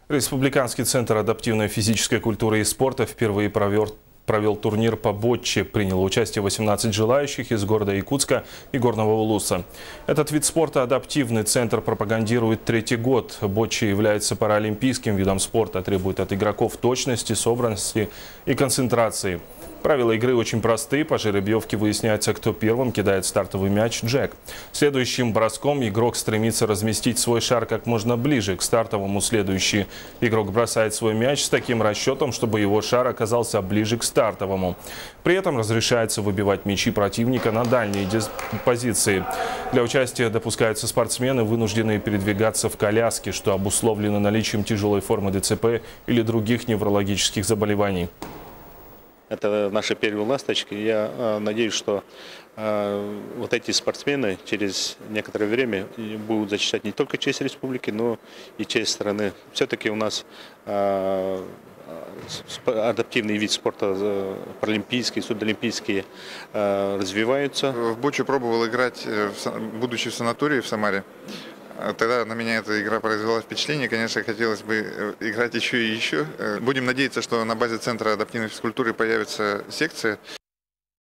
Республиканский центр адаптивной физической культуры и спорта впервые провел турнир по ботче. Приняло участие 18 желающих из города Якутска и Горного Улуса. Этот вид спорта адаптивный центр пропагандирует третий год. Ботче является паралимпийским видом спорта, требует от игроков точности, собранности и концентрации. Правила игры очень простые. По жеребьевке выясняется, кто первым кидает стартовый мяч «Джек». Следующим броском игрок стремится разместить свой шар как можно ближе к стартовому. Следующий игрок бросает свой мяч с таким расчетом, чтобы его шар оказался ближе к стартовому. При этом разрешается выбивать мячи противника на дальние позиции. Для участия допускаются спортсмены, вынужденные передвигаться в коляске, что обусловлено наличием тяжелой формы ДЦП или других неврологических заболеваний. Это наши первые ласточки. Я надеюсь, что вот эти спортсмены через некоторое время будут защищать не только честь республики, но и честь страны. Все-таки у нас адаптивный вид спорта, паралимпийские, судоолимпийские, развиваются. В ботче пробовал играть, будучи в санатории в Самаре. Тогда на меня эта игра произвела впечатление. Конечно, хотелось бы играть еще и еще. Будем надеяться, что на базе Центра адаптивной физкультуры появится секция.